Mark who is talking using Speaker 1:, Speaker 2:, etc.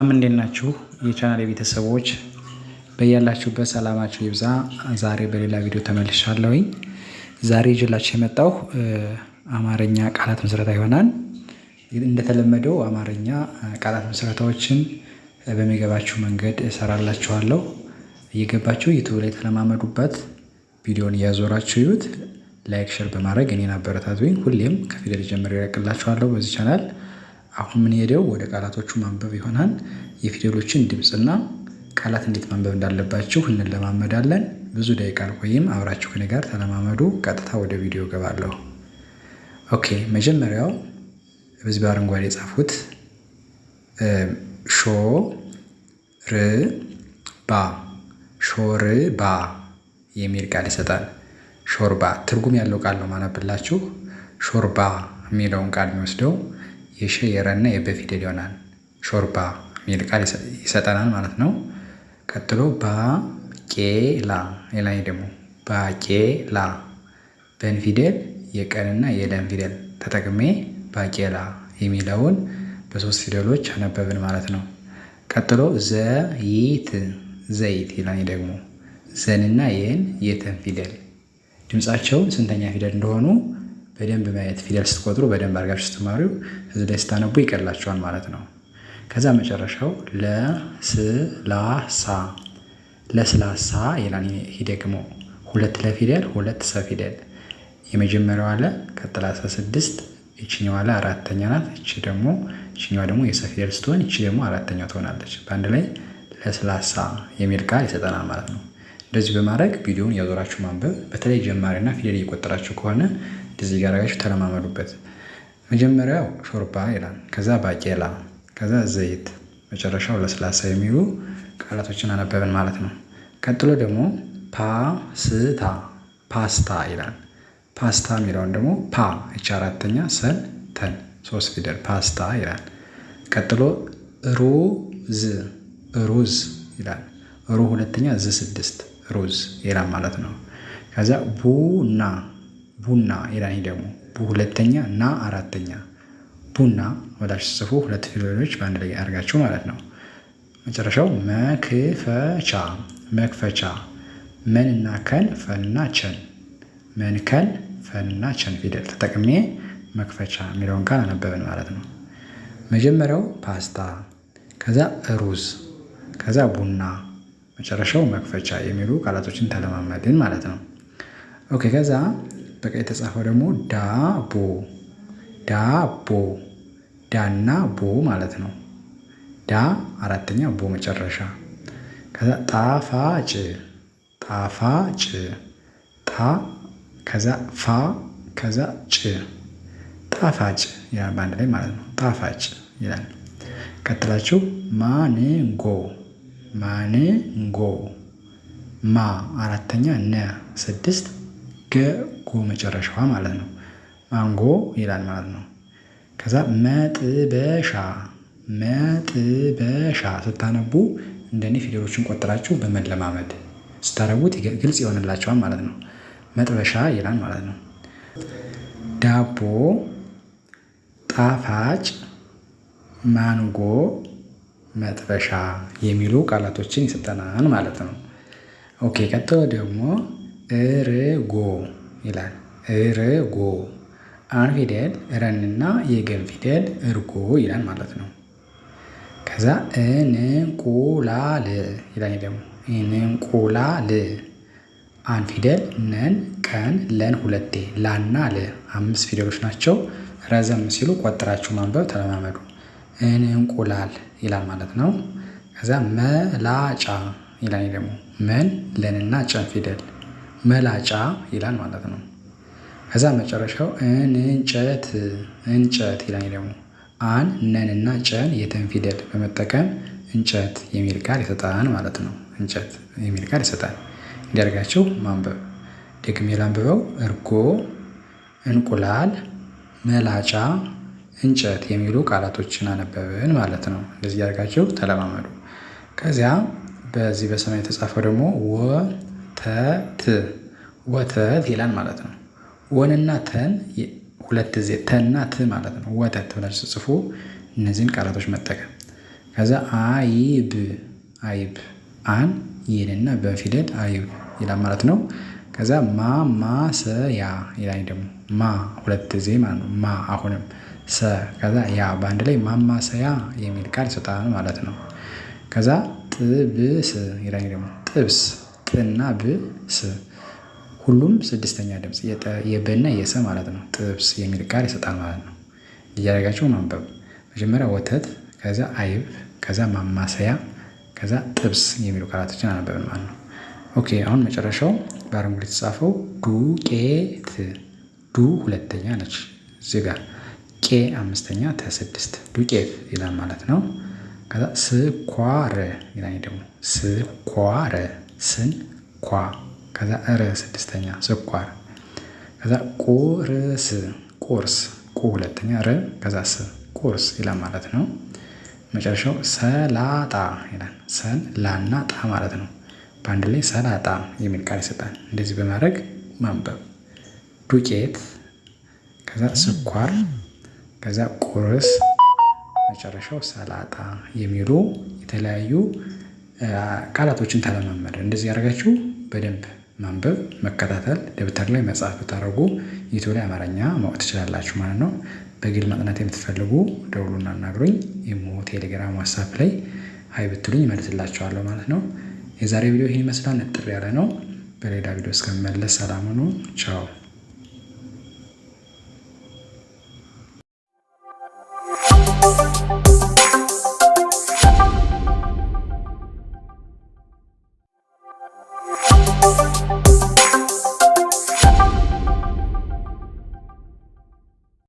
Speaker 1: እንዴት ናችሁ የቻናል ቤተሰቦች? በያላችሁበት ሰላማችሁ ይብዛ። ዛሬ በሌላ ቪዲዮ ተመልሻለሁኝ። ዛሬ ይዤላችሁ የመጣው አማርኛ ቃላት ምስረታ ይሆናል። እንደተለመደው አማርኛ ቃላት ምስረታዎችን በሚገባችሁ መንገድ እሰራላችኋለሁ። እየገባችሁ ዩቲዩብ ላይ ተለማመዱበት። ቪዲዮውን እያዞራችሁ ይዩት። ላይክ ሼር በማድረግ እኔን አበረታቱኝ። ሁሌም ከፊደል ጀምሬ እለቅላችኋለሁ በዚህ ቻናል። አሁን ምን ሄደው ወደ ቃላቶቹ ማንበብ ይሆናል። የፊደሎችን ድምጽና ቃላት እንዴት ማንበብ እንዳለባችሁ እንለማመዳለን። ብዙ ደቂቃ አልቆይም። አብራችሁ ከኔ ጋር ተለማመዱ። ቀጥታ ወደ ቪዲዮ ገባለሁ። ኦኬ፣ መጀመሪያው በዚህ በአረንጓዴ የጻፉት ሾርባ የሚል ቃል ይሰጣል። ሾርባ ትርጉም ያለው ቃል ነው ማነብላችሁ። ሾርባ የሚለውን ቃል የሚወስደው የሸ የረና የበ ፊደል ይሆናል። ሾርባ የሚል ቃል ይሰጠናል ማለት ነው። ቀጥሎ ባቄላ፣ ሌላኛው ደግሞ ባቄላ በን ፊደል የቀንና የለን ፊደል ተጠቅሜ ባቄላ የሚለውን በሶስት ፊደሎች አነበብን ማለት ነው። ቀጥሎ ዘይት ሌላኛው ደግሞ ዘንና የን የተን ፊደል ድምጻቸውን ስንተኛ ፊደል እንደሆኑ በደንብ ማየት፣ ፊደል ስትቆጥሩ በደንብ አድርጋችሁ ስትማሩ እዚህ ላይ ስታነቡ ይቀላችኋል ማለት ነው። ከዛ መጨረሻው ለስላሳ ይላል። ይሄ ደግሞ ሁለት ለፊደል ሁለት ሰፊደል የመጀመሪያው አለ ቀጥላ 16 እቺኛዋ አለ አራተኛ ናት። እቺኛዋ ደግሞ የሰፊደል ስትሆን እቺ ደግሞ አራተኛ ትሆናለች። በአንድ ላይ ለስላሳ የሚል ቃል ይሰጠናል ማለት ነው። እንደዚህ በማድረግ ቪዲዮውን ያዞራችሁ ማንበብ። በተለይ ጀማሪና ፊደል እየቆጠራችሁ ከሆነ እንደዚህ ጋራችሁ ተለማመዱበት። መጀመሪያው ሾርባ ይላል፣ ከዛ ባቄላ፣ ከዛ ዘይት፣ መጨረሻው ለስላሳ የሚሉ ቃላቶችን አነበብን ማለት ነው። ቀጥሎ ደግሞ ፓስታ ይላል። ፓስታ የሚለውን ደግሞ እቺ አራተኛ ሰን ተን ሶስት ፊደል ፓስታ ይላል። ቀጥሎ ሩዝ ይላል። ሁለተኛ ስድስት ሩዝ ይላል ማለት ነው። ከዛ ቡና ይላል። ደግሞ ሁለተኛ እና አራተኛ ቡና ወዳች ጽፉ ሁለት ፊደሎች በአንድ ላይ አድርጋችሁ ማለት ነው። መጨረሻው መክፈቻ መንና ከን ፈንና ቸን መንከን ፈንና ቸን ፊደል ተጠቅሜ መክፈቻ የሚለውን ቃል አነበብን ማለት ነው። መጀመሪያው ፓስታ፣ ከዛ ሩዝ፣ ከዛ ቡና፣ መጨረሻው መክፈቻ የሚሉ ቃላቶችን ተለማመድን ማለት ነው። ኦኬ፣ ከዛ በቀይ የተጻፈው ደግሞ ዳቦ ዳና ቦ ማለት ነው። ዳ አራተኛ ቦ መጨረሻ። ከዛ ጣፋጭ ጣ ከዛ ፋ ከዛ ጭ ጣፋጭ ይላል በአንድ ላይ ማለት ነው። ጣፋጭ ይላል። ቀጥላችሁ ማንጎ ማ አራተኛ ነ ስድስት ገጎ መጨረሻዋ ማለት ነው። ማንጎ ይላል ማለት ነው። ከዛ መጥበሻ ስታነቡ እንደኔ ፊደሎችን ቆጥራችሁ በመለማመድ ስታረጉት ግልጽ ይሆንላችኋል ማለት ነው። መጥበሻ ይላል ማለት ነው። ዳቦ፣ ጣፋጭ፣ ማንጎ፣ መጥበሻ የሚሉ ቃላቶችን ይሰጠናል ማለት ነው። ኦኬ፣ ቀጥሎ ደግሞ እርጎ ይላል። እርጎ አን ፊደል ረንና የገን ፊደል እርጎ ይላል ማለት ነው። ከዛ እንቁላል ይላል። ደግሞ እንቁላል አን ፊደል ነን ቀን ለን ሁለቴ ላና ለ አምስት ፊደሎች ናቸው። ረዘም ሲሉ ቆጥራችሁ ማንበብ ተለማመዱ። እንቁላል ይላል ማለት ነው። ከዛ መላጫ ይላል። ደግሞ መን ለንና ጨን ፊደል መላጫ ይላል ማለት ነው። ከዛ መጨረሻው እንጨት ይላል። ደግሞ አን ነንና ጨን የተን ፊደል በመጠቀም እንጨት የሚል ቃል ይሰጣል ማለት ነው። እንጨት የሚል ቃል ይሰጣል። እንዲያደርጋችሁ ማንበብ። ደግሜ ላንብበው። እርጎ፣ እንቁላል፣ መላጫ፣ እንጨት የሚሉ ቃላቶችን አነበብን ማለት ነው። እንደዚህ ያደርጋችሁ ተለማመዱ። ከዚያ በዚህ በሰማይ የተጻፈው ደግሞ ወተት ይላል ማለት ነው። ወንና ተን ሁለት ጊዜ ተና ት ማለት ነው። ወተት ብላችሁ ጽፉ። እነዚህን ቃላቶች መጠቀም። ከዛ አይብ አይብ አን ይልና በፊደል አይብ ይላል ማለት ነው። ከዛ ማማሰያ ይላል ደግሞ ማ ሁለት ጊዜ ማለት ነው። ማ አሁንም ሰ ከዛ ያ በአንድ ላይ ማማሰያ የሚል ቃል ይሰጣል ማለት ነው። ከዛ ጥብስ ይላል ደግሞ ጥብስ ጥና ብስ ሁሉም ስድስተኛ ድምጽ የበና የሰ ማለት ነው። ጥብስ የሚል ቃል ይሰጣል ማለት ነው። እያደረጋችሁ ማንበብ መጀመሪያ ወተት ከዛ አይብ ከዛ ማማሰያ ከዛ ጥብስ የሚሉ ቃላቶችን አነበብን ማለት ነው። ኦኬ አሁን መጨረሻው በአረንጓዴ የተጻፈው ዱቄት ዱ ሁለተኛ ነች እዚህ ጋር ቄ አምስተኛ ተስድስት ዱቄት ይላል ማለት ነው። ከዛ ስኳር ይላል ደግሞ ስኳር ስን ኳ ከዛ እረ ስድስተኛ ስኳር ከዛ ቁርስ ቁርስ ቁ ሁለተኛ ረ ከዛ ስ ቁርስ ይላል ማለት ነው። መጨረሻው ሰላጣ ይላል ሰን ላና ጣ ማለት ነው። በአንድ ላይ ሰላጣ የሚል ቃል ይሰጣል። እንደዚህ በማድረግ ማንበብ ዱቄት ከዛ ስኳር ከዛ ቁርስ መጨረሻው ሰላጣ የሚሉ የተለያዩ ቃላቶችን ተለማመደ። እንደዚህ ያደርጋችሁ በደንብ ማንበብ መከታተል ደብተር ላይ መጻፍ ብታደርጉ ዩቲዩብ ላይ አማርኛ ማወቅ ትችላላችሁ ማለት ነው። በግል ማጥናት የምትፈልጉ ደውሉና አናግሩኝ። ኢሞ፣ ቴሌግራም፣ ዋትስአፕ ላይ ሀይ ብትሉኝ እመልስላችኋለሁ ማለት ነው። የዛሬ ቪዲዮ ይህን ይመስላል። ነጥብ ያለ ነው። በሌላ ቪዲዮ እስከምመለስ ሰላም ሁኑ። ቻው